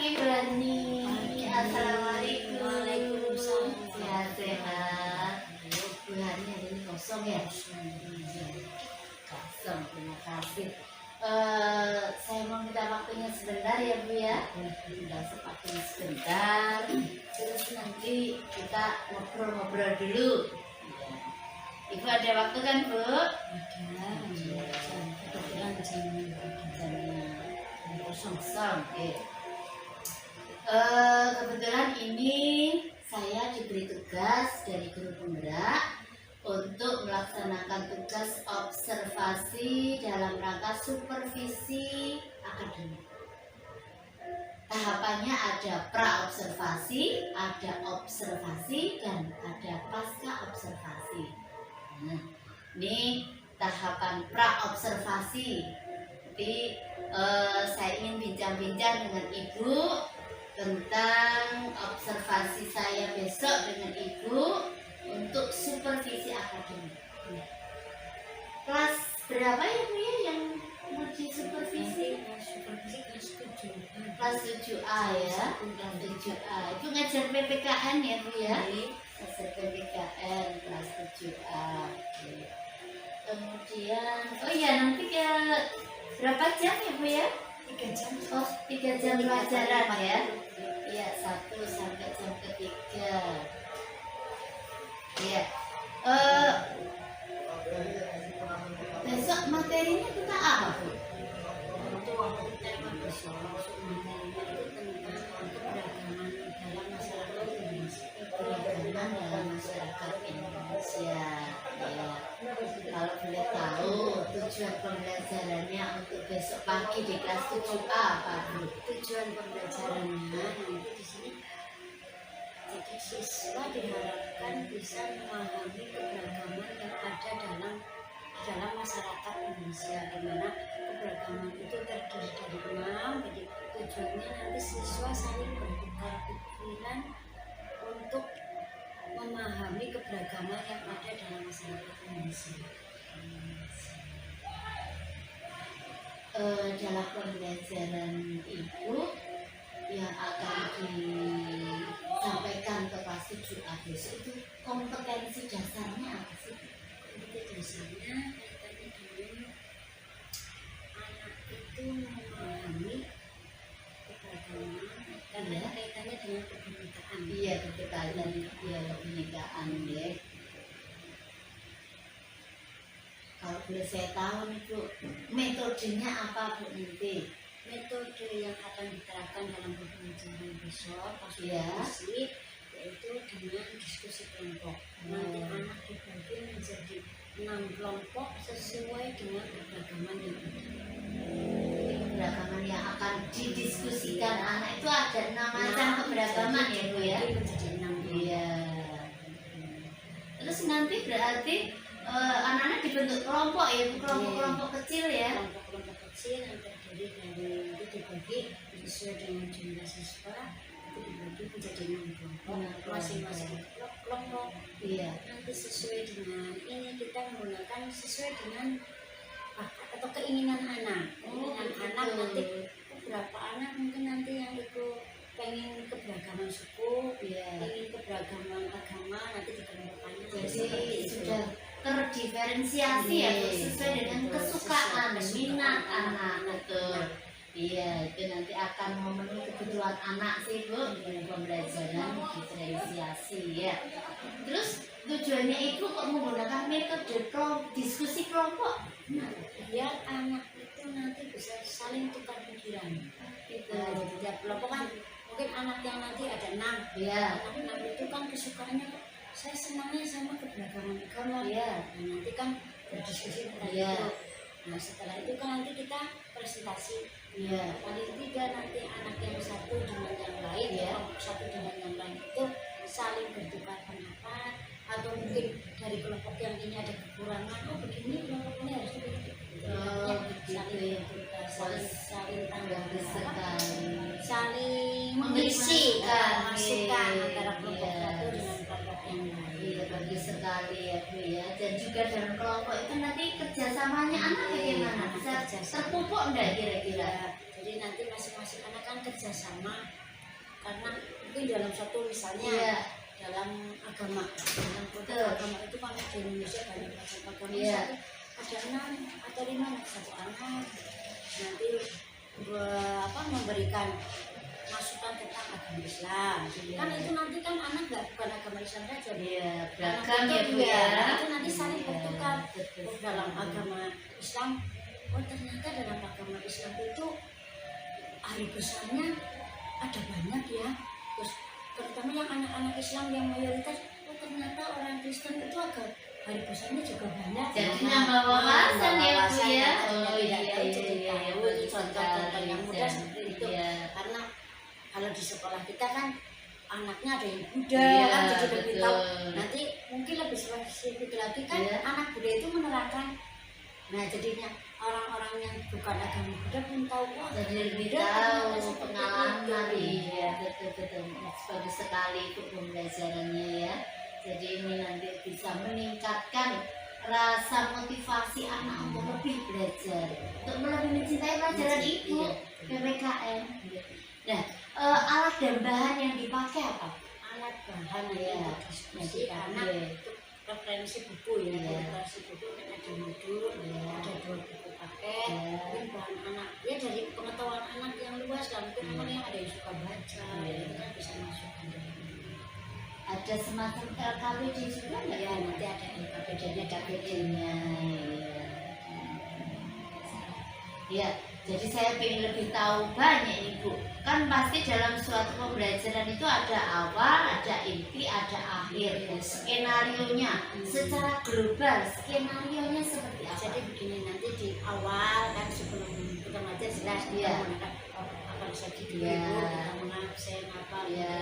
pagi Bu Hani. Assalamualaikum. Waalaikumsalam. Sehat. Bu Hani hari ini kosong ya? Kosong, terima kasih. Saya mau minta waktunya sebentar ya Bu ya. Udah waktunya sebentar. Terus nanti kita ngobrol-ngobrol dulu. Ibu ada waktu kan Bu? Ada. Kebetulan jamnya kosong. Oke. Kebetulan ini saya diberi tugas dari guru penggerak untuk melaksanakan tugas observasi dalam rangka supervisi akademik. Tahapannya ada pra-observasi, ada observasi, dan ada pasca observasi. Nah, ini tahapan pra-observasi. Jadi saya ingin bincang-bincang dengan Ibu tentang observasi saya besok dengan Ibu untuk supervisi akademik. Kelas berapa ya Bu ya yang mau disupervisi? supervisi Kelas 7A ya. Kelas 7A. Itu ngajar PPKN ya Bu ya? Ngajar PPKN kelas 7A. Oke. Kemudian, oh iya nanti ke berapa jam ya Bu ya? 3 jam. Oh, 3 jam pelajaran ya? Iya, 1 sampai jam ketiga. Iya. Besok materinya kita apa Bu? Untuk tema besok materinya itu tentang keberagaman dalam masyarakat Indonesia. Keberagaman dalam masyarakat Indonesia. Ya. Kalau boleh tahu tujuan pembelajarannya untuk besok pagi di kelas 7A apa Bu? Tujuan pembelajarannya nanti di sini, jadi siswa diharapkan bisa memahami keberagaman yang ada dalam masyarakat Indonesia, di mana keberagaman itu terdiri dari 6. Jadi tujuannya nanti siswa saling bertukar pikiran untuk memahami keberagaman yang ada dalam masyarakat Indonesia. Dalam pembelajaran Ibu yang akan disampaikan ke kelas 7A besok itu kompetensi dasarnya apa sih? Kompetensi dasarnya kaitannya dengan anak itu memahami keberagaman karena kaitannya dengan kebinekaan. Iya, kebetulan ya kebinekaan ya. Kalau boleh saya tahu nih Bu, metodenya apa Bu nanti? Metode yang akan diterapkan dalam pembelajaran besok Iya. diskusi, yaitu dengan diskusi kelompok. Nanti anak dibagi menjadi 6 kelompok sesuai dengan keberagaman yang ada. Keberagaman yang akan didiskusikan anak itu ada 6 macam keberagaman ya Bu ya? Menjadi 6 kelompok. Iya. Terus nanti berarti anak-anak dibentuk kelompok ya, kelompok-kelompok kecil ya? Kelompok-kelompok kecil yang terdiri dari itu dibagi sesuai dengan jumlah siswa, itu dibagi menjadi 6 kelompok. Masing-masing kelompok Iya. nanti sesuai dengan ini kita menggunakan sesuai dengan bakat atau keinginan anak. Anak nanti beberapa anak mungkin nanti yang itu pengen keberagaman suku, Iya. pengen keberagaman agama, nanti dikelompokkannya. Jadi sudah terdiferensiasi ya Bu, sesuai dengan kesukaan, minat anak betul. Iya, itu nanti akan memenuhi kebutuhan anak sih Bu, pembelajaran diferensiasi ya. Terus tujuannya Ibu kok menggunakan metode diskusi kelompok? Nah, biar anak itu nanti bisa saling tukar pikiran. Gitu. Nah, jadi tiap kelompok kan mungkin anak yang nanti ada 6. Iya. Anak itu kan kesukaannya kok saya senangnya sama keberagaman agama. Iya. Nah, nanti kan berdiskusi tentang Iya. itu. Nah, setelah itu kan nanti kita presentasi. Iya. Paling tidak nanti anak yang satu dengan yang lain, Iya. kelompok satu dengan yang lain itu saling bertukar pendapat, atau mungkin dari kelompok yang ini ada kekurangan, oh begini kelompok ini harus begitu. Oh, begitu Saling ya. bertukar, saling tanggapi, Sekali. saling Memberi mengisi masukan. masukan Iya. antara kelompok Iya. satu dengan kelompok yang lain. Iya, bagus sekali ya Bu ya. Dan juga dalam kelompok itu nanti kerjasamanya anak bagaimana? Bisa terpupuk enggak kira-kira? Jadi nanti masing-masing anak kan kerjasama, karena mungkin dalam satu misalnya Iya. dalam agama, dalam Betul. kota agama itu kan di Indonesia banyak macam agama. Iya. Ada 6 atau 5 satu anak nanti memberikan masukan tentang agama Islam. Iya. Kan itu nanti kan anak bukan agama Islam saja. Iya, Anak beragam itu ya Bu juga, ya. itu nanti saling bertukar. Betul. Oh, dalam agama Islam, oh ternyata dalam agama Islam itu hari besarnya ada banyak ya. Terus terutama yang anak-anak Islam yang mayoritas, oh ternyata orang Kristen itu agak hari besarnya juga banyak. Jadi Nah, nambah wawasan ya Bu wawasan ya. yang Oh tadinya iya tidak tahu iya jadi iya. tahu. Betul Itu contoh-contoh sekali. yang mudah seperti itu. Iya. Karena kalau di sekolah kita kan anaknya ada yang Buddha Iya, kan, jadi lebih betul. tahu. Nanti mungkin lebih spesifik lagi kan, Iya. anak Buddha itu menerangkan. Nah jadinya orang-orang yang bukan agama Buddha pun tahu, wah Jadi lebih Buddha tahu ternyata seperti pengalaman. itu. Iya betul betul. Bagus sekali itu pembelajarannya ya. Jadi ini nanti bisa meningkatkan rasa motivasi anak untuk lebih belajar, untuk lebih mencintai pelajaran itu. Iya. PPKN. Nah, alat dan bahan yang dipakai apa? Alat bahan Iya. untuk diskusi anak Iya. itu referensi buku ya, Iya. referensi buku kan ada modul, Iya. ada 2 buku paket, Iya. mungkin bahan anak ya dari pengetahuan anak yang luas dan mungkin Iya. anak yang ada yang suka baca, Iya. itu kan bisa masuk ke dalam. Ada semacam LKPD juga nggak Ya ya? nanti ada LKPD-nya, LKPD-nya. Ya, jadi saya ingin lebih tahu banyak nih Bu. Kan pasti dalam suatu pembelajaran itu ada awal, ada inti, ada akhir. Skenarionya secara global, skenarionya seperti apa? Jadi begini, nanti di awal kan sebelum kita ngajar jelas kita Iya. menggunakan apa saja dulu, Iya. kita mengabsen apa. Ya,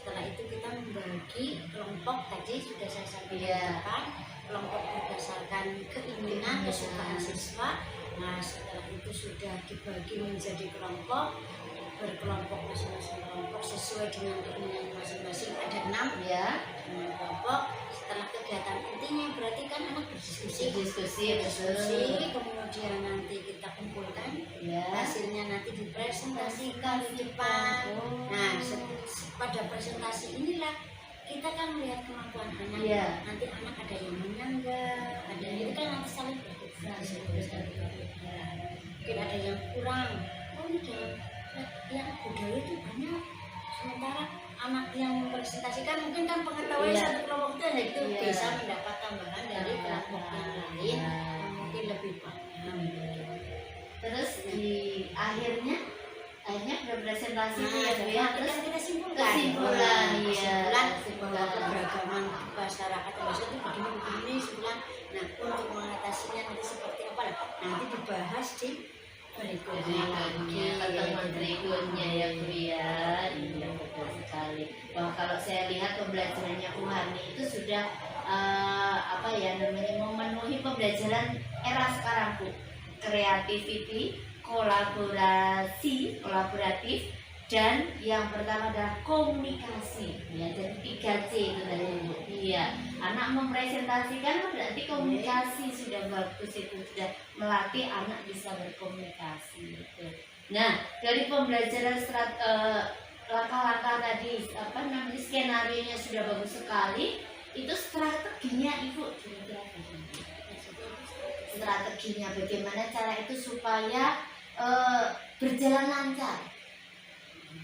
Setelah itu kita membagi kelompok, tadi sudah saya sampaikan Iya. kan, kelompok berdasarkan keinginan kesukaan siswa. Nah setelah itu sudah dibagi menjadi kelompok, berkelompok masing-masing kelompok sesuai dengan keinginan masing-masing, ada 6 ya, kelompok. Setelah kegiatan intinya berarti kan anak berdiskusi, diskusi diskusi, betul. kemudian nanti kita kumpulkan Ya, hasilnya, nanti dipresentasikan di depan. Oh. Nah pada presentasi inilah kita kan melihat kemampuan anak. Iya. Nanti anak ada yang menyanggah, ada itu kan nanti saling bertukar. Mungkin ada yang kurang, oh ini dalam yang budaya itu banyak, sementara anak yang mempresentasikan mungkin kan pengetahuan Iya. satu kelompok itu hanya itu Iya. bisa mendapat tambahan dari kelompok yang lain Iya. yang mungkin lebih paham. Terus di akhirnya berpresentasi Nah, ya Bu ya. kita, Terus kita simpulkan. kesimpulan, Nah, iya. kesimpulan bahwa Kesimpulan. keberagaman masyarakat Indonesia itu begini simpulan. Nah, untuk mengatasinya nanti seperti apa? Nanti dibahas di berikutnya lagi. pertemuan berikutnya ya Bu ya. Iya betul sekali. Wah kalau saya lihat pembelajarannya Bu Hani itu sudah memenuhi pembelajaran era sekarang Bu. Creativity, kolaboratif, dan yang pertama adalah komunikasi. Ya, jadi 3C itu tadi Bu. Iya, anak mempresentasikan berarti komunikasi sudah bagus, itu sudah melatih anak bisa berkomunikasi. Gitu. Nah, dari pembelajaran langkah-langkah tadi, skenario-nya sudah bagus sekali. Itu strateginya Ibu kira-kira bagaimana? Strateginya bagaimana cara itu supaya berjalan lancar?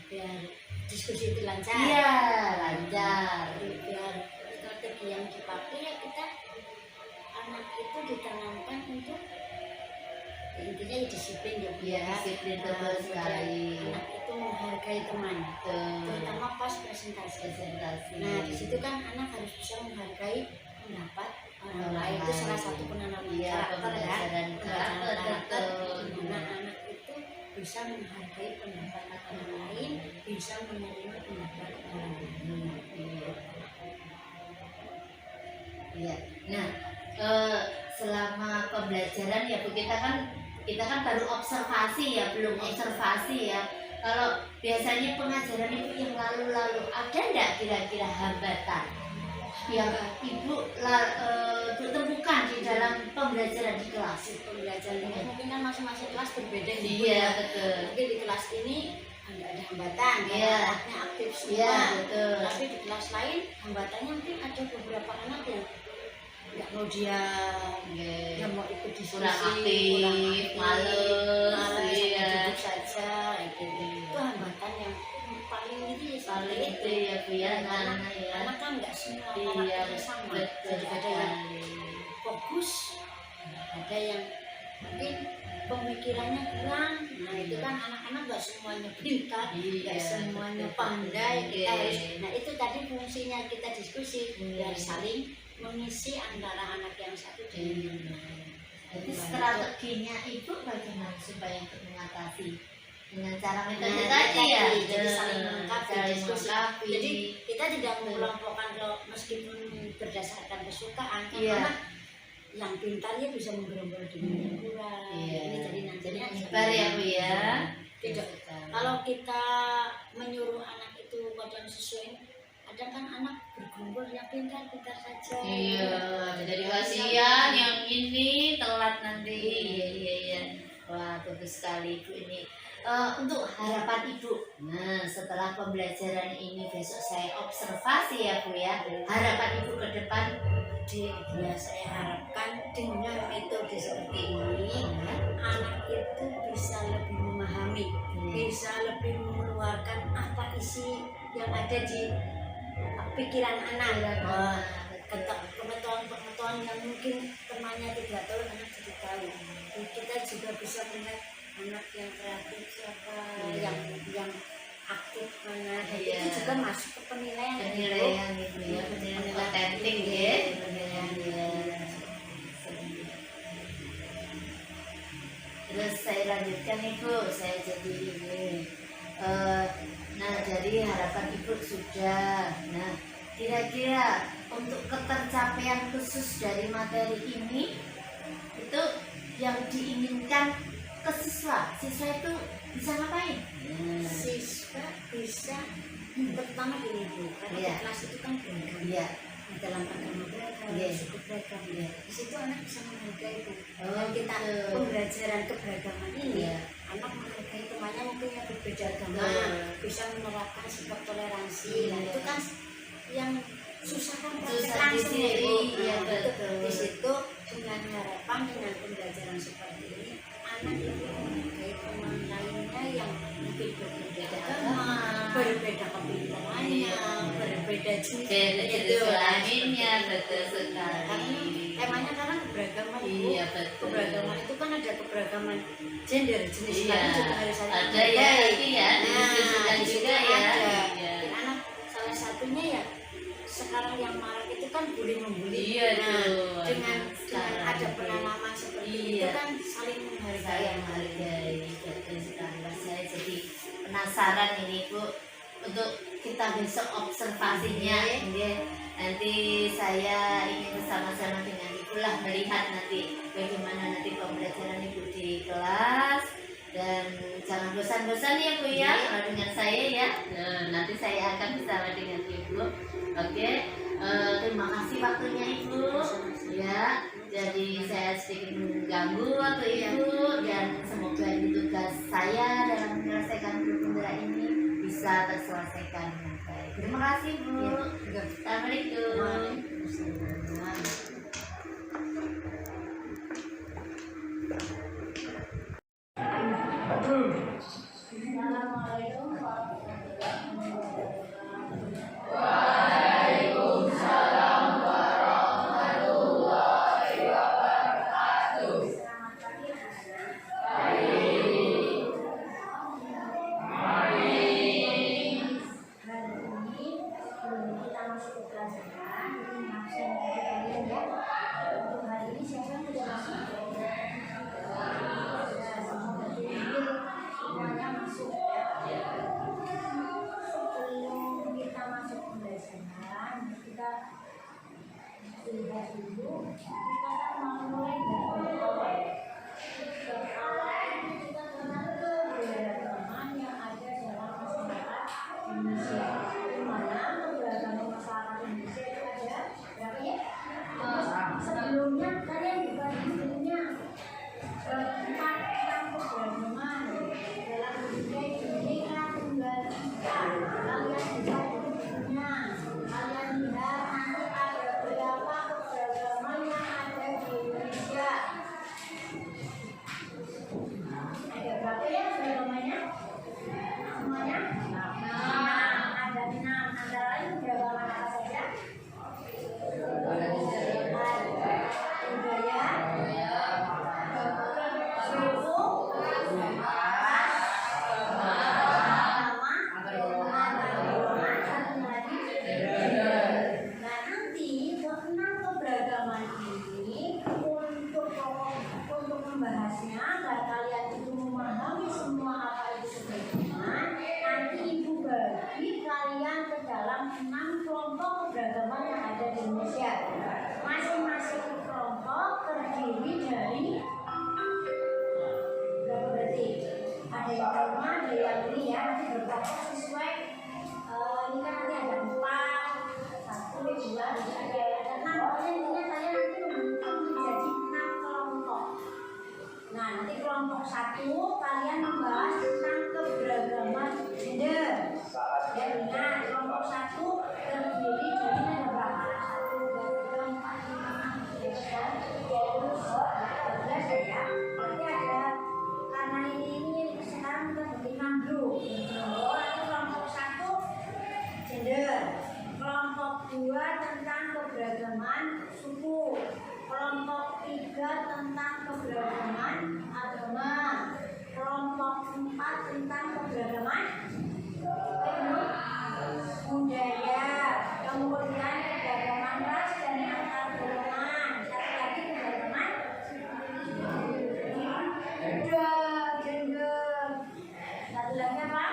Biar diskusi itu lancar. Iya, lancar. Biar strategi yang dipakai ya kita anak itu ditanamkan untuk intinya ya disiplin ya Bu, Iya, disiplin betul kemudian sekali. anak itu menghargai teman, Betul. terutama pas presentasi. Presentasi. Nah di situ kan anak harus bisa menghargai pendapat orang lain. Itu salah satu penanaman Iya, karakter ya. pembelajaran karakter, Karakter betul. di mana anak itu bisa menghargai pendapat orang lain, bisa menerima pendapat orang lain. Iya. Nah, selama pembelajaran ya Bu, kita kan baru observasi ya, belum observasi ya. Kalau biasanya pengajaran Ibu yang lalu-lalu ada enggak kira-kira hambatan yang Ibu Bu, temukan di dalam pembelajaran di kelas. Pembelajaran mungkin kan masing-masing kelas berbeda ya, Bu, Iya ya. betul. Mungkin di kelas ini ada hambatan, Iya. anaknya aktif semua. Iya betul. Tapi di kelas lain hambatannya mungkin ada beberapa anak yang nggak mau diam, Iya. yang mau ikut diskusi, Kurang aktif, males, malas, iya. duduk saja, gitu. Itu hambatan yang paling ini Paling itu ya Bu ya, karena anak ya. anak kan nggak semua Iya anak sama. betul Jadi ada yang sekali. fokus, ada yang mungkin pemikirannya kurang. Nah itu kan anak-anak nggak semuanya pintar, nggak Iya, semuanya betul. pandai. Kita Iya. harus, nah itu tadi fungsinya kita diskusi Iya. biar saling mengisi antara anak yang satu dengan yang lain. Jadi strateginya Ibu bagaimana supaya untuk mengatasi dengan cara metode Nah, tadi ya, jadi saling melengkapi, saling diskusi. melengkapi. Jadi kita tidak mengelompokkan meskipun berdasarkan kesukaan. Kan Iya. anak yang pintarnya bisa menggerombol dengan yang kurang. Iya. Ini jadi nantinya menyebar ya Bu ya. Tidak. Kalau kita menyuruh anak itu kadang sesuai, kadang kan anak berkumpul yang pintar-pintar saja. Iya, jadi kasihan yang ini telat nanti. Iya. Wah bagus sekali Ibu ini. Untuk harapan Ibu, nah setelah pembelajaran ini besok saya observasi ya Bu ya. Harapan Ibu ke depan. Ya saya harapkan dengan metode seperti ini anak itu bisa lebih memahami, bisa lebih mengeluarkan apa isi yang ada di pikiran anak. Wah, pengetahuan yang mungkin temannya tidak tahu, anak jadi tahu. Kita juga bisa melihat anak yang kreatif siapa, yang aktif mana. Dan Iya. itu juga masuk ke penilaian. Penilaian Ibu ya, penilaian otentik ya. Penilaian ya. Terus saya lanjutkan Ibu, saya jadi ini. Nah jadi harapan Ibu sudah. Nah kira-kira untuk ketercapaian khusus dari materi ini itu yang diinginkan ke siswa itu bisa ngapain? Siswa bisa pertama gini Bu, karena Iya. di kelas itu kan beragam. Iya. Dalam agama beragam, Iya. suku beragam. Iya. Di situ anak bisa menghargai Bu. Oh, Dan kita betul. pembelajaran keberagaman ini, Iya. anak menghargai temannya mungkin yang berbeda agama, bisa menerapkan sikap toleransi. Nah Iya. itu kan yang susah kan praktek Susah di langsung sini, ya Bu. iya, Nah, betul. di situ dengan harapan dengan pembelajaran seperti ini anak itu menghargai teman lainnya yang mungkin berbeda agama, berbeda kepintarannya, Iya. berbeda jenis Jenis kelaminnya betul Karena sekali. temanya sekarang keberagaman Bu. Iya betul. Keberagaman itu kan ada keberagaman gender, jenis Iya. kelamin juga harus Ada ya ini ya, Nah, dan di situ juga ya. ada. Iya. Dan anak salah satunya ya sekarang yang marak itu kan bully membuli. Iya, Nah, tuh, dengan sekarang ada itu. penanaman seperti Iya. itu kan saling menghargai. Saya menghargai betul sekali. Saya jadi penasaran ini Bu untuk kita besok observasinya. Iya. Nanti saya ingin bersama-sama dengan Ibu lah melihat nanti bagaimana nanti pembelajaran Ibu di kelas. Dan jangan bosan-bosan ya Bu ya kalau dengan saya ya. Nah, nanti saya akan bersama dengan Ibu. Oke. Terima kasih waktunya Ibu. Ya. Jadi saya sedikit mengganggu waktu Ibu dan semoga ini tugas saya dalam menyelesaikan pembelajaran ini bisa terselesaikan dengan baik. Terima kasih Bu. Assalamualaikum. Siap. Masing-masing kelompok terdiri dari berapa berarti? Ada yang pertama, ada yang ini ya, nanti berkelompok sesuai. Ini kan nanti ada 4, 1, 2, 3, ada 6. Pokoknya intinya saya nanti membentuk menjadi 6 kelompok. Nah, nanti kelompok 1 kalian membahas tentang keberagaman gender. Ya, ingat kelompok 1 terdiri dari ada berapa? 1, 2, 3, 4, 5, 6, 7, 8, 9, 10, 11 ya. Berarti ada karena ini sekarang kita bagi 6 grup. Nanti kelompok 1 gender, kelompok 2 tentang keberagaman suku, kelompok 3 tentang keberagaman agama, kelompok 4 tentang keberagaman budaya, kemudian keberagaman ras dan antar golongan, satu lagi keberagaman gender, satu lagi apa?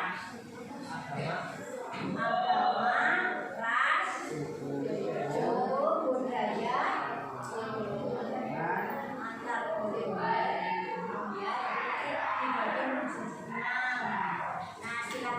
Agama, ras, suku, budaya, antar golongan. Ya, dibagi menjadi 6. Nah, silakan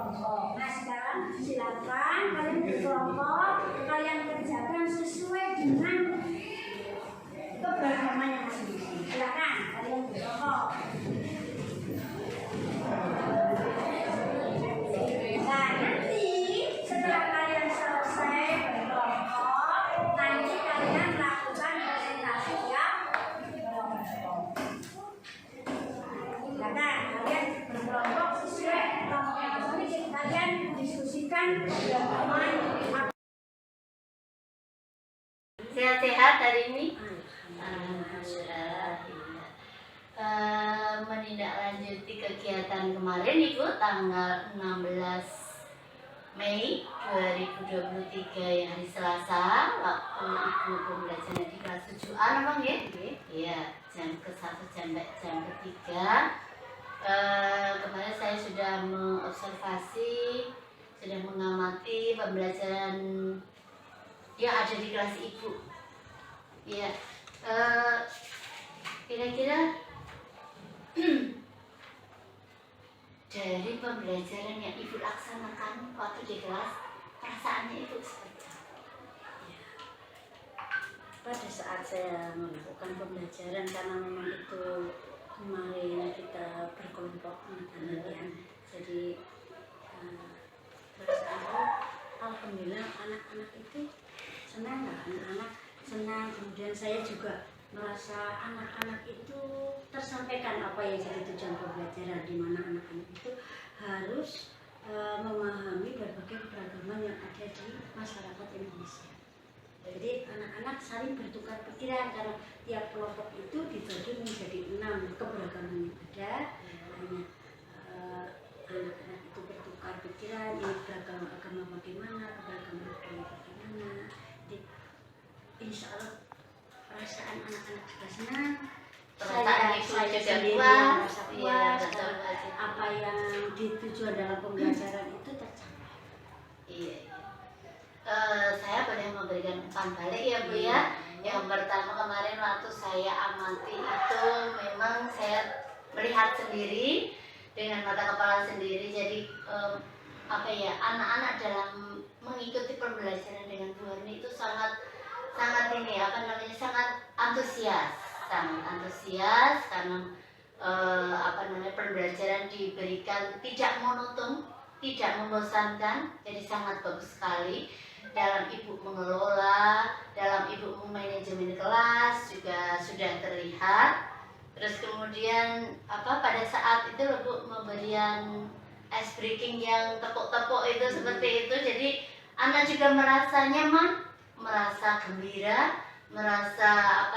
berkelompok. Nah sekarang silakan kalian berkelompok, kalian kerjakan sesuai dengan keberagamannya masing-masing. Silakan kalian berkelompok. Nah nanti setelah kalian selesai berkelompok, nanti kalian lakukan presentasi yang berkelompok. Silakan kalian berkelompok sesuai kelompoknya masing-masing. Kalian diskusikan keberagaman. Sehat-sehat hari ini? Alhamdulillah. Menindaklanjuti kegiatan kemarin Ibu tanggal 16 Mei 2023 yang hari Selasa, waktu Ibu pembelajaran di kelas 7A memang ya? Iya, jam ke-1 sampai jam ke-3. Kemarin saya sudah mengobservasi, sudah mengamati pembelajaran yang ada di kelas Ibu. Iya, kira-kira dari pembelajaran yang Ibu laksanakan waktu di kelas, perasaannya Ibu seperti apa? Pada saat saya melakukan pembelajaran, karena memang itu kemarin kita berkelompok anak-anak ya, jadi perasaanku alhamdulillah anak-anak itu senang lah, anak-anak senang. Kemudian saya juga merasa anak-anak itu tersampaikan apa yang jadi tujuan pembelajaran, di mana anak-anak itu harus memahami berbagai keberagaman yang ada di masyarakat Indonesia. Jadi anak-anak saling bertukar pikiran, karena tiap kelompok itu dibagi menjadi 6 keberagaman yang ada. Hanya anak-anak itu bertukar pikiran, ini beragama agama bagaimana, keberagaman budaya bagaimana. Insya Allah perasaan anak-anak juga senang. Saya sendiri merasa puas, apa yang ditujuan dalam pembelajaran itu tercapai. Iya. Saya boleh memberikan umpan balik ya Bu ya. Yang pertama kemarin waktu saya amati itu memang saya melihat sendiri dengan mata kepala sendiri. Jadi anak-anak dalam mengikuti pembelajaran dengan Bu Harni itu sangat antusias karena pembelajaran diberikan tidak monoton, tidak membosankan, jadi sangat bagus sekali dalam Ibu mengelola, dalam Ibu memanajemen kelas juga sudah terlihat. Terus kemudian pada saat itu Bu memberikan ice breaking yang tepuk-tepuk itu seperti itu, jadi anak juga merasa nyaman, merasa gembira, merasa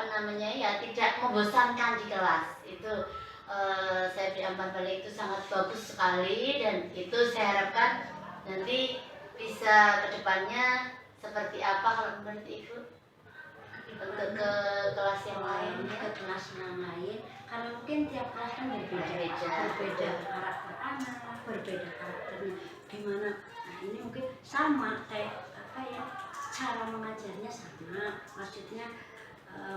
tidak membosankan di kelas. Itu saya beri umpan balik itu sangat bagus sekali, dan itu saya harapkan nanti bisa kedepannya seperti apa kalau menurut Ibu untuk ke kelas yang lain, ke kelas yang lain, karena mungkin tiap kelas kan berbeda karakter anak, berbeda karakternya gimana. Nah ini mungkin sama kayak cara mengajarnya sama, maksudnya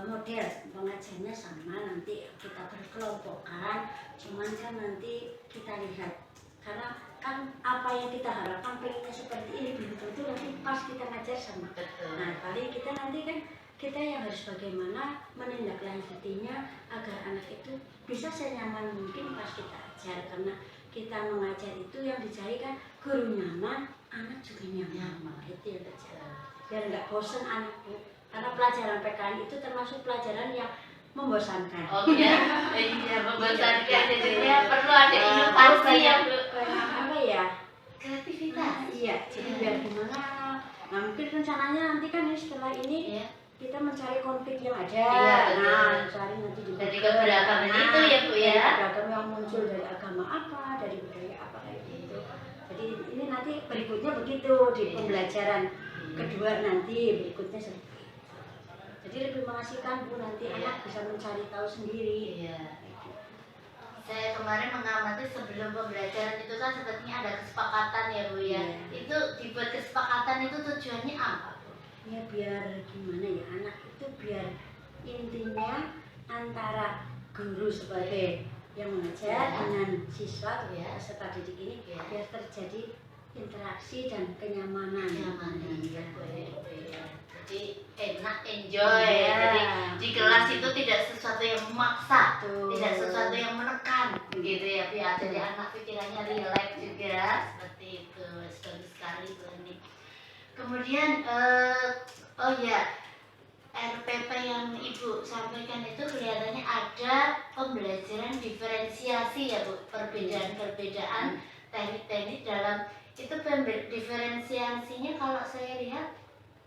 model mengajarnya sama, nanti kita berkelompokkan, cuman kan nanti kita lihat, karena kan apa yang kita harapkan pengennya seperti ini belum tentu nanti pas kita ngajar sama. Nah paling kita nanti kan kita yang harus bagaimana menindaklanjutinya agar anak itu bisa senyaman mungkin pas kita ajar, karena kita mengajar itu yang dicari kan guru nyaman, anak juga nyaman. Itu yang terjadi, biar nggak bosan anak Bu, karena pelajaran PKN itu termasuk pelajaran yang membosankan. Oh iya, membosankan. Jadinya perlu ada inovasi ya Bu. Kreativitas. Iya, jadi biar gimana. Nah mungkin rencananya nanti kan setelah ini kita mencari konflik yang ada. Mencari nanti juga dari keberagaman itu ya Bu ya. Keberagaman yang muncul dari agama apa, dari budaya apa kayak gitu. Jadi ini nanti berikutnya begitu di pembelajaran kedua nanti berikutnya seperti itu. Jadi lebih mengasihkan Bu, nanti anak bisa mencari tahu sendiri. Saya kemarin mengamati sebelum pembelajaran itu kan sepertinya ada kesepakatan ya Bu ya. Itu dibuat kesepakatan itu tujuannya apa Bu? Ya biar gimana ya, anak itu biar intinya antara guru sebagai yang mengajar Ya. dengan siswa Ya. peserta didik ini Ya. biar terjadi interaksi dan kenyamanan. Nyaman. Iya. Jadi enak, enjoy. Iya. Jadi di kelas itu tidak sesuatu yang memaksa, Betul. tidak sesuatu yang menekan, gitu ya, biar jadi anak pikirannya rileks juga, seperti itu. Bagus sekali Bu Ani. Kemudian oh ya, RPP yang Ibu sampaikan itu kelihatannya ada pembelajaran diferensiasi ya Bu, perbedaan-perbedaan teknik-teknik dalam itu. Diferensiasinya kalau saya lihat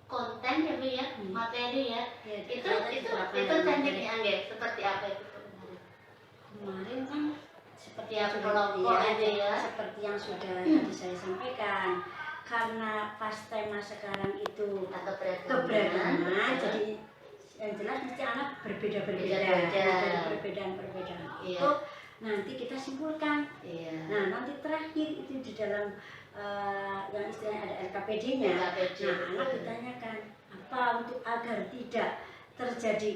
konten ya Bu ya, materi ya, Ya, itu ternyata tekniknya ya, seperti apa itu kemarin kan seperti Ya, yang kelompok itu ya. seperti yang sudah tadi saya sampaikan, karena pas tema sekarang itu atau keberagaman, ya. jadi yang jelas mesti anak berbeda-berbeda. Beda-beda. Nah, dari perbedaan-perbedaan Iya. itu nanti kita simpulkan. Iya. Nah, nanti terakhir itu di dalam yang istilahnya ada LKPD-nya. LKPD. Nah, anak ditanyakan apa untuk agar tidak terjadi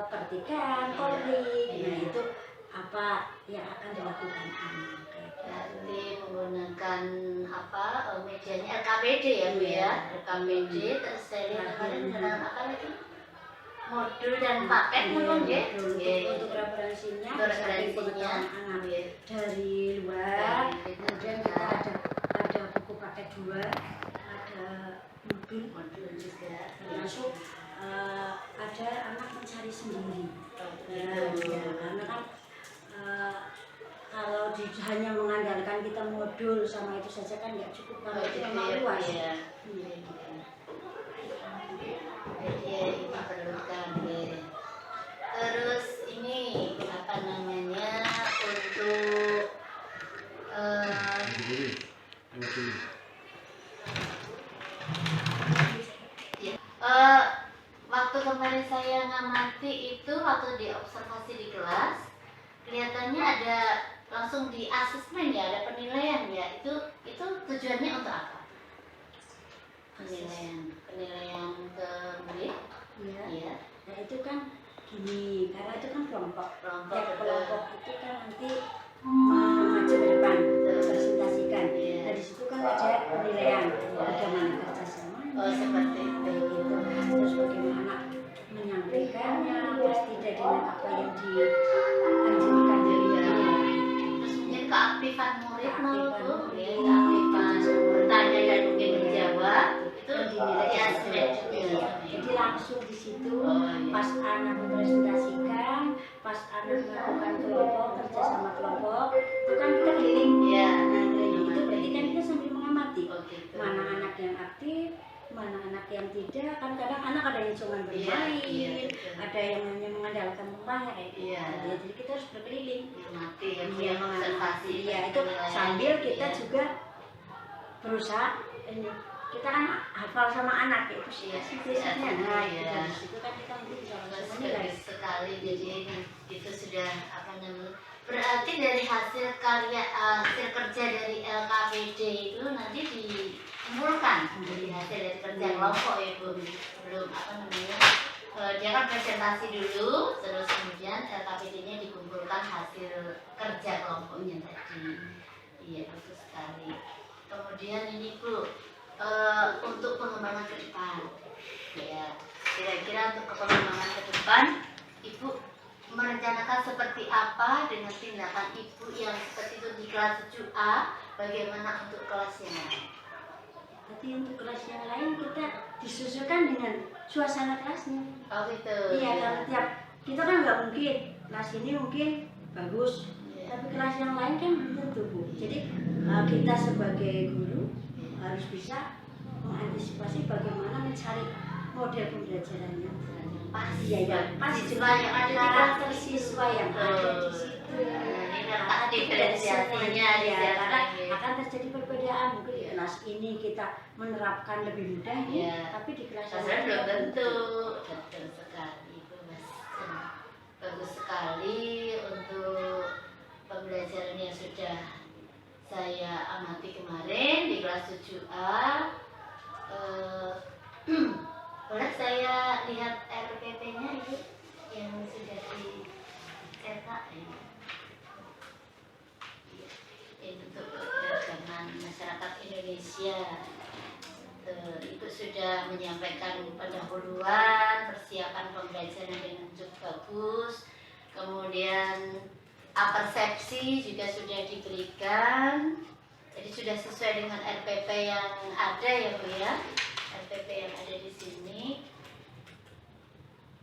pertikaian, konflik. Iya. Nah, itu apa yang akan dilakukan anak. Berarti menggunakan apa medianya LKPD ya Bu Iya. ya, LKPD terus saya lihat kemarin dengan apa lagi modul dan paket mungkin ya. Untuk referensinya, Untuk samping referensinya. pengetahuan anak Iya. dari luar, kemudian kita ada buku paket 2, ada Modul juga. termasuk ada anak mencari sendiri. Gitu. Ya, karena kan kalau hanya mengandalkan kita modul sama itu saja kan nggak cukup, kalau itu memang luas. Iya. Jadi itu perlukan ya. Terus ini apa namanya untuk waktu kemarin saya ngamati itu waktu diobservasi di kelas kelihatannya ada langsung di asesmen ya, ada penilaian ya, itu tujuannya untuk apa? Penilaian ke murid Ya. ya, Nah itu kan gini, karena itu kan kelompok. kelompok Tiap betul. kelompok itu kan nanti maju ke depan, presentasikan. Iya. Nah di situ kan ada penilaian, bagaimana kerjasamanya, Oh, seperti itu. gitu. Terus bagaimana menyampaikannya, pas tidak dengan apa yang dianjurkan dari Terus mungkin keaktifan murid mau Keaktifan tuh, murid. ya, keaktifan bertanya dan mungkin menjawab itu Dan dinilai ya sesuai. juga. Jadi langsung di situ, Oh, iya. pas anak mempresentasikan, pas anak melakukan kelompok, kerja sama kelompok, itu kan kita keliling. Iya. Nah, keliling itu berarti kan kita sambil mengamati Oh, gitu. mana anak yang aktif, mana anak yang tidak. Kan kadang anak ada yang cuma Iya, bermain, iya, betul. ada yang hanya mengandalkan rumahnya kayak gitu. Iya. Jadi kita harus berkeliling. Mengamati ya, Iya, punya observasi. Iya, itu penilaian. sambil kita Iya. juga berusaha ini, kita kan hafal sama anak ya, itu Iya, biasanya. Nah, iya. dari situ kan kita nanti bisa langsung menilai. Bagus sekali, jadi itu sudah apa namanya, berarti dari hasil karya hasil kerja dari LKPD itu nanti dikumpulkan dari hasil dari kerja kelompok ya Bu, belum apa namanya dia kan presentasi dulu, terus kemudian LKPD-nya dikumpulkan hasil kerja kelompoknya tadi. Iya, bagus sekali. Kemudian ini Bu, untuk pengembangan ke depan, ya kira-kira untuk pengembangan ke depan, Ibu merencanakan seperti apa dengan tindakan Ibu yang seperti itu di kelas 7A, bagaimana untuk kelas yang lain? Tapi untuk kelas yang lain kita disesuaikan dengan suasana kelasnya. Oh gitu. Iya, kalau tiap kita kan nggak mungkin kelas ini mungkin bagus, Iya. tapi kelas yang lain kan belum tentu Bu. Jadi kita sebagai guru harus bisa mengantisipasi bagaimana mencari model pembelajarannya. Pas, Iya, ya, pas siswa yang ada di karakter kelas siswa yang ada di situ. Ini letak diferensiasinya di Ya, karena sana. akan terjadi perbedaan. Mungkin di kelas ini kita menerapkan lebih mudah, Iya. tapi di kelas Saya lain belum tentu. Betul sekali, Bu Mas. Bagus sekali untuk pembelajaran yang sudah saya amati kemarin di kelas 7A. Boleh saya lihat RPP-nya Ibu yang sudah cetak ini. Ini untuk keberagaman masyarakat Indonesia. Ibu sudah menyampaikan pendahuluan, persiapan pembelajaran dengan cukup bagus, kemudian persepsi juga sudah diberikan, jadi sudah sesuai dengan RPP yang ada ya Bu ya, RPP yang ada di sini.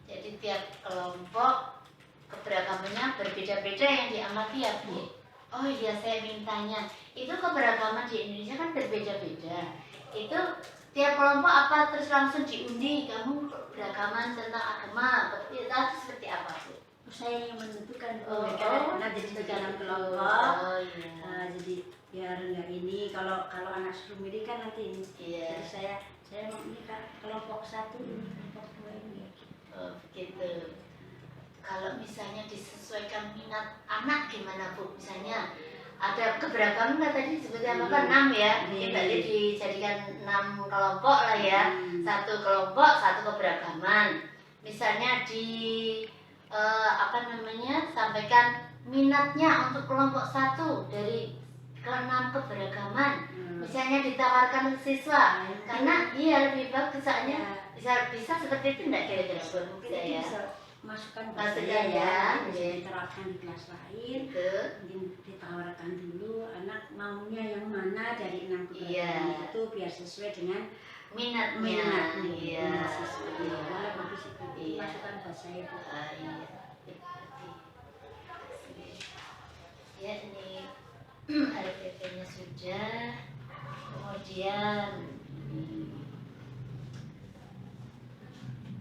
Jadi tiap kelompok keberagamannya berbeda-beda yang diamati ya Bu. Oh iya, saya mintanya, itu keberagaman di Indonesia kan berbeda-beda. Itu tiap kelompok apa terus langsung diundi kamu beragaman tentang agama itu seperti apa Bu? Saya yang menentukan Karena jadi dalam kelompok. Iya. Jadi biar nggak ini kalau anak sendiri kan nanti ini. Iya. Jadi saya mau ini kan kelompok 1 ini, kelompok 2 ini. Oh, begitu. Kalau misalnya disesuaikan minat anak gimana Bu? Misalnya ada keberagaman kan tadi sebetulnya apa 6 ya, kita dijadikan 6 kelompok lah ya, satu kelompok satu keberagaman. Misalnya sampaikan minatnya untuk kelompok 1 dari ke-6 keberagaman. Misalnya ditawarkan ke siswa, karena iya lebih bagus soalnya bisa seperti itu enggak kira-kira Bu? Mungkin bisa masukkan Maksudnya bisa diterapkan di kelas lain, mungkin ditawarkan dulu anak maunya yang mana dari 6 keberagaman itu biar sesuai dengan minatnya. Iya. Siswa. Bagus itu. Iya. Masukkan buat saya. Iya. Ya ini RPP-nya sudah, kemudian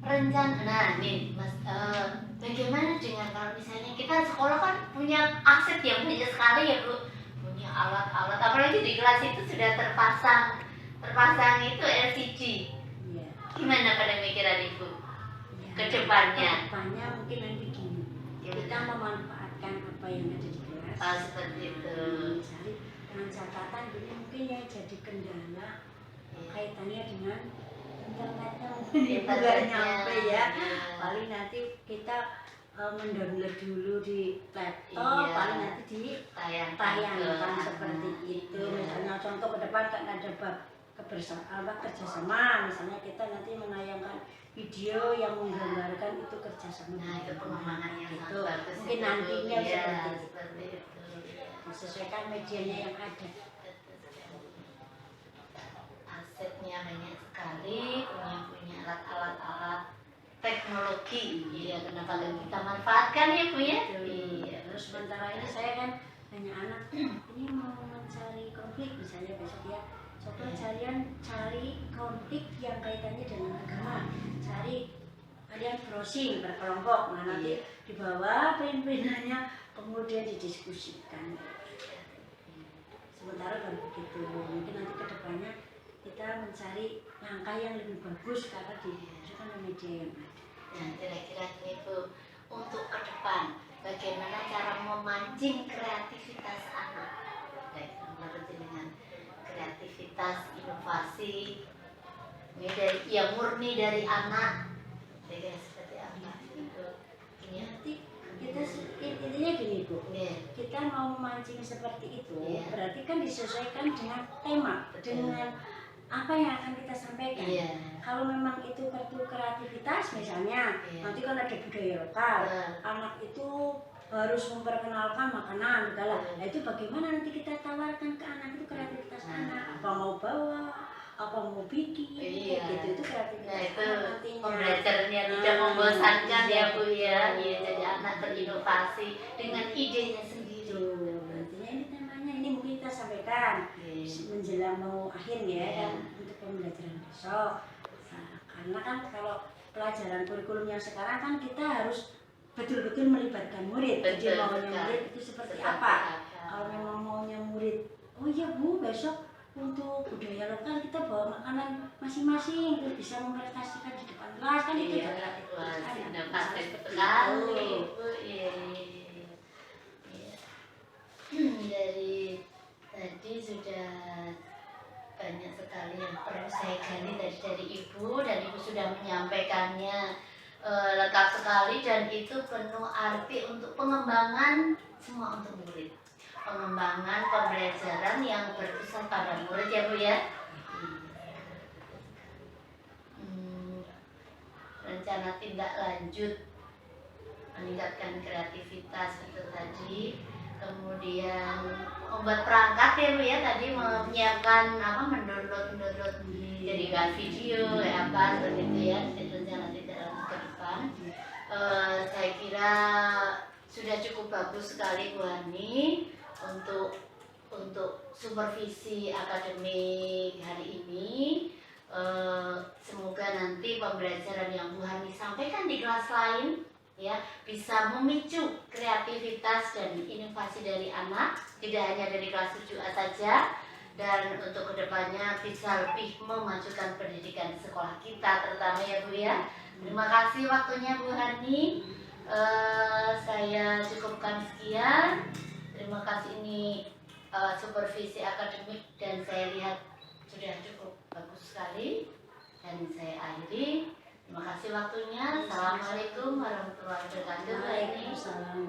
rencana. Nah nih Mas, bagaimana dengan kalau misalnya kita sekolah kan punya aset yang banyak sekali ya Bu, punya alat-alat, apalagi di kelas itu sudah terpasang itu LCD. Iya. Gimana pada mikiran Ibu ke depannya? Kedepannya mungkin nanti gini, kita memanfaatkan apa yang ada di kelas. Seperti itu. Cari dengan catatan ini mungkin yang jadi kendala kaitannya dengan internetnya mungkin nggak nyampe ya. Paling nanti kita mendownload dulu di laptop, paling nanti ditayangkan seperti itu. Misalnya contoh ke depan kan ada kerjasama, misalnya kita nanti menayangkan video yang menggambarkan itu kerjasama. Nah itu pengembangan yang gitu. sangat bagus. Mungkin nantinya seperti itu. Disesuaikan medianya yang ada. Asetnya banyak sekali, punya alat-alat teknologi. Iya, kenapa kita manfaatkan ya Bu ya? Iya. Terus sementara ini saya kan hanya anak ini mau mencari konflik misalnya besok ya. Coba cari konflik yang kaitannya dengan agama. Kalian browsing berkelompok, nanti di bawah print-printannya kemudian didiskusikan. Sementara baru begitu, mungkin nanti kedepannya kita mencari langkah yang lebih bagus karena diberikan media yang ada. Nah kira-kira Bu, untuk ke depan bagaimana cara memancing kreativitas anak? Baik, menurut dengan kreativitas, inovasi yang murni dari anak, seperti apa? Nanti kita intinya gini Bu, kita mau memancing seperti itu, berarti kan disesuaikan dengan tema, dengan apa yang akan kita sampaikan. Kalau memang itu kartu kreativitas misalnya, nanti kan ada budaya lokal, anak itu harus memperkenalkan makanan segala. Nah itu bagaimana nanti kita tawarkan ke anak itu kreativitas anak, apa mau bawa, apa mau bikin, gitu itu kreativitas. Nah itu pembelajarannya tidak membosankan ya Bu ya. Jadi anak berinovasi dengan idenya sendiri. Nantinya ini temanya ini mungkin kita sampaikan menjelang mau akhir ya, untuk pembelajaran besok. Nah, karena kan kalau pelajaran kurikulum yang sekarang kan kita harus betul-betul melibatkan murid. Jadi maunya murid itu seperti apa? Kalau memang maunya murid, oh iya Bu, besok untuk budaya lokal kita bawa makanan masing-masing, terus bisa mempresentasikan di depan kelas kan itu inovasi sekali. Dari tadi sudah banyak sekali yang perlu saya gali dari Ibu, dan Ibu sudah menyampaikannya lengkap sekali dan itu penuh arti untuk pengembangan semua untuk murid. Pengembangan pembelajaran yang berpusat pada murid ya Bu ya. Rencana tindak lanjut meningkatkan kreativitas itu tadi, kemudian membuat perangkat ya Bu ya, tadi menyiapkan mendownload jadikan video apa seperti itu ya, rencana tindak lanjut ke depan. Saya kira sudah cukup bagus sekali Bu Hani untuk supervisi akademik hari ini. Semoga nanti pembelajaran yang Bu Hani sampaikan di kelas lain ya bisa memicu kreativitas dan inovasi dari anak, tidak hanya dari kelas 7A saja, dan untuk kedepannya bisa lebih memajukan pendidikan di sekolah kita terutama ya Bu ya. Terima kasih waktunya Bu Hani. Saya cukupkan sekian. Terima kasih, ini supervisi akademik dan saya lihat sudah cukup bagus sekali dan saya akhiri. Terima kasih waktunya. Assalamualaikum warahmatullahi wabarakatuh. Waalaikumsalam.